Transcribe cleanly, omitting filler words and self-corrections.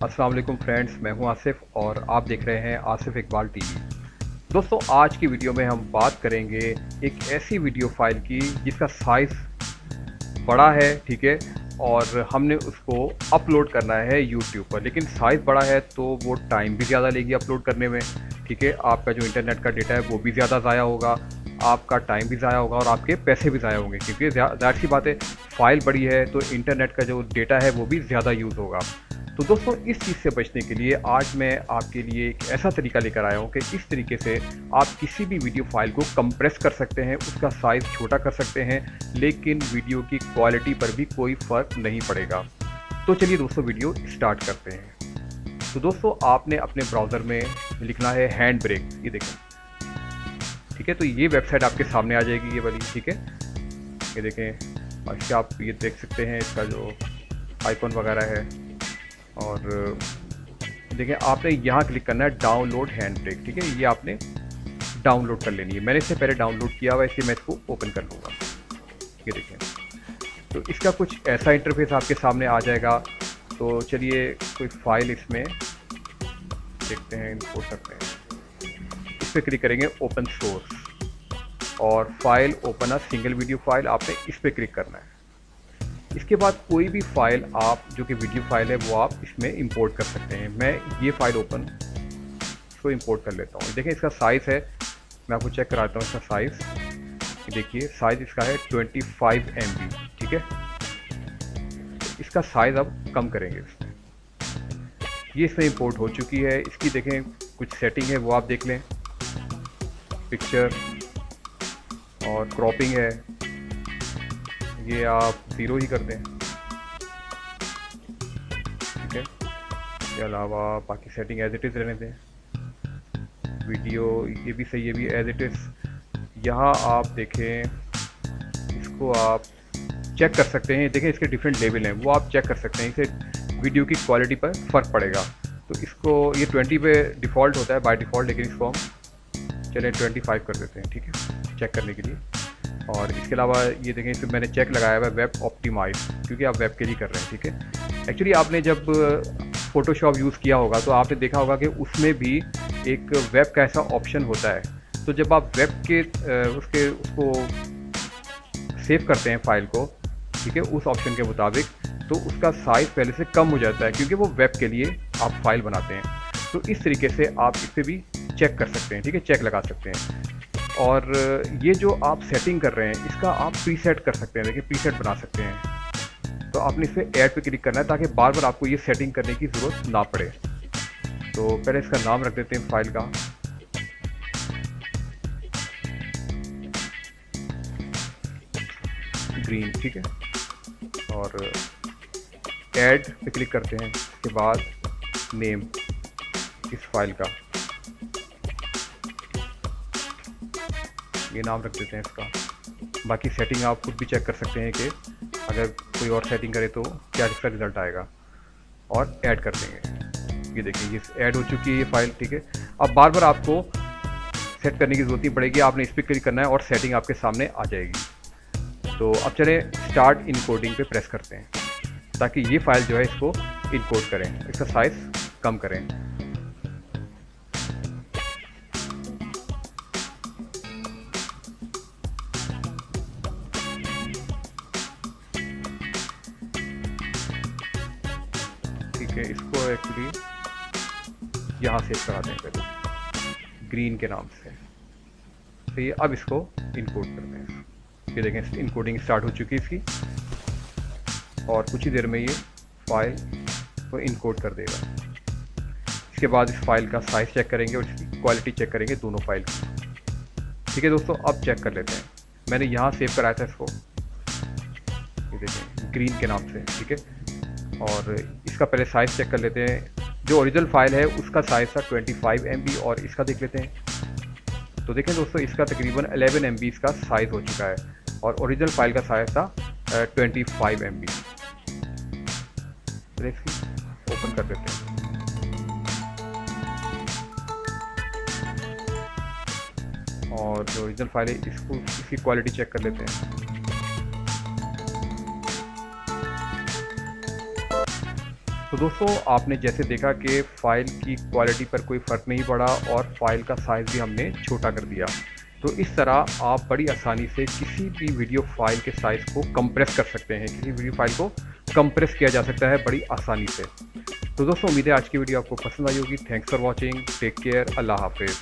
अस्सलाम वालेकुम फ्रेंड्स, मैं हूं आसिफ और आप देख रहे हैं आसिफ इकबाल टीवी। दोस्तों, आज की वीडियो में हम बात करेंगे एक ऐसी वीडियो फाइल की जिसका साइज़ बड़ा है, ठीक है, और हमने उसको अपलोड करना है यूट्यूब पर। लेकिन साइज़ बड़ा है तो वो टाइम भी ज़्यादा लेगी अपलोड करने में, ठीक है। आपका जो इंटरनेट का डेटा है वो भी ज़्यादा ज़ाया होगा, आपका टाइम भी ज़ाया होगा और आपके पैसे भी ज़ाया होंगे, क्योंकि ज़ाहिर सी बात है, फाइल बड़ी है तो इंटरनेट का जो डेटा है वो भी ज़्यादा यूज़ होगा। तो दोस्तों, इस चीज़ से बचने के लिए आज मैं आपके लिए एक ऐसा तरीका लेकर आया हूँ कि इस तरीके से आप किसी भी वीडियो फाइल को कंप्रेस कर सकते हैं, उसका साइज़ छोटा कर सकते हैं, लेकिन वीडियो की क्वालिटी पर भी कोई फ़र्क नहीं पड़ेगा। तो चलिए दोस्तों, वीडियो स्टार्ट करते हैं। तो दोस्तों, आपने अपने ब्राउज़र में लिखना है हैंड ब्रेक, ये देखें, ठीक है। तो ये वेबसाइट आपके सामने आ जाएगी, ये वाली, ठीक है। ये देखें, अच्छा आप ये देख सकते हैं इसका जो आइकॉन वगैरह है, और देखें आपने यहाँ क्लिक करना है डाउनलोड हैंड ब्रेक, ठीक है। ये आपने डाउनलोड कर लेनी है। मैंने इससे पहले डाउनलोड किया हुआ है, इसलिए मैं इसको ओपन कर लूँगा। ये देखें, तो इसका कुछ ऐसा इंटरफेस आपके सामने आ जाएगा। तो चलिए कोई फाइल इसमें देखते हैं, इंपोर्ट करते हैं। इस पर क्लिक करेंगे ओपन सोर्स और file open a single video file, आपने इस पर क्लिक करना है। इसके बाद कोई भी फाइल आप जो कि वीडियो फाइल है वो आप इसमें इंपोर्ट कर सकते हैं। मैं ये फाइल ओपन इसको इंपोर्ट कर लेता हूँ। देखें इसका साइज़ है, मैं आपको चेक कराता हूँ इसका साइज़। देखिए साइज़ इसका है 25 MB, ठीक है। इसका साइज़ अब कम करेंगे इसमें। ये इसमें इंपोर्ट हो चुकी है। इसकी देखें कुछ सेटिंग है वो आप देख लें, पिक्चर और क्रॉपिंग है, ये आप 0 ही कर दें, ठीक है। इसके अलावा बाकी सेटिंग एज इट इज़ रहने दें। वीडियो ये भी सही है, भी एज इट इज़। यहाँ आप देखें, इसको आप चेक कर सकते हैं। देखें इसके डिफरेंट लेवल हैं, वो आप चेक कर सकते हैं, इससे वीडियो की क्वालिटी पर फ़र्क पड़ेगा। तो इसको ये 20 पे डिफ़ॉल्ट होता है बाय डिफ़ॉल्ट, लेकिन इसको हम चलें 25 कर देते हैं, ठीक है, चेक करने के लिए। और इसके अलावा ये देखें, इसमें मैंने चेक लगाया हुआ है वेब ऑप्टिमाइज, क्योंकि आप वेब के लिए कर रहे हैं, ठीक है। एक्चुअली आपने जब फ़ोटोशॉप यूज़ किया होगा तो आपने देखा होगा कि उसमें भी एक वेब का ऐसा ऑप्शन होता है। तो जब आप वेब के उसको सेव करते हैं फाइल को, ठीक है, उस ऑप्शन के मुताबिक, तो उसका साइज़ पहले से कम हो जाता है, क्योंकि वो वेब के लिए आप फाइल बनाते हैं। तो इस तरीके से आप इस पर भी चेक कर सकते हैं, ठीक है, चेक लगा सकते हैं। और ये जो आप सेटिंग कर रहे हैं इसका आप प्रीसेट कर सकते हैं। देखिए प्रीसेट बना सकते हैं। तो आपने इस पर ऐड पे क्लिक करना है ताकि बार बार आपको ये सेटिंग करने की ज़रूरत ना पड़े। तो पहले इसका नाम रख देते हैं फाइल का, ग्रीन, ठीक है। और ऐड पे क्लिक करते हैं। इसके बाद नेम इस फाइल का, ये नाम रख देते हैं इसका। बाकी सेटिंग आप खुद भी चेक कर सकते हैं कि अगर कोई और सेटिंग करे तो क्या इसका रिज़ल्ट आएगा, और ऐड कर देंगे। ये देखिए ये ऐड हो चुकी है ये फाइल, ठीक है। अब बार बार आपको सेट करने की ज़रूरत नहीं पड़ेगी, आपने इस पर क्लिक करना है और सेटिंग आपके सामने आ जाएगी। तो अब चलें स्टार्ट इनकोडिंग पे प्रेस करते हैं, ताकि ये फाइल जो है इसको इनकोड करें, इसका साइज़ कम करें। ठीक है, इसको एक्चुअली यहाँ सेव करा दें पहले ग्रीन के नाम से। तो ये अब इसको इनकोड करते हैं। ये देखें इनकोडिंग स्टार्ट हो चुकी है इसकी, और कुछ ही देर में ये फाइल को इनकोड कर देगा। इसके बाद इस फाइल का साइज़ चेक करेंगे और इसकी क्वालिटी चेक करेंगे, दोनों फाइल की, ठीक है दोस्तों। अब चेक कर लेते हैं। मैंने यहाँ सेव कराया था इसको, ये देखें ग्रीन के नाम से, ठीक है। और इसका पहले साइज़ चेक कर लेते हैं। जो ओरिजिनल फाइल है उसका साइज़ था 25 MB, और इसका देख लेते हैं। तो देखें दोस्तों, इसका तकरीबन 11 MB इसका साइज़ हो चुका है, और ओरिजिनल फाइल का साइज़ था 25 MB। तो इसकी ओपन कर देते हैं। और जो ओरिजिनल फाइल है इसकी क्वालिटी चेक कर लेते हैं। तो दोस्तों आपने जैसे देखा कि फ़ाइल की क्वालिटी पर कोई फ़र्क नहीं पड़ा और फाइल का साइज़ भी हमने छोटा कर दिया। तो इस तरह आप बड़ी आसानी से किसी भी वीडियो फाइल के साइज़ को कंप्रेस कर सकते हैं, किसी वीडियो फाइल को कंप्रेस किया जा सकता है बड़ी आसानी से। तो दोस्तों उम्मीद है आज की वीडियो आपको पसंद आई होगी। Thanks for watching, take care, अल्लाह हाफिज़।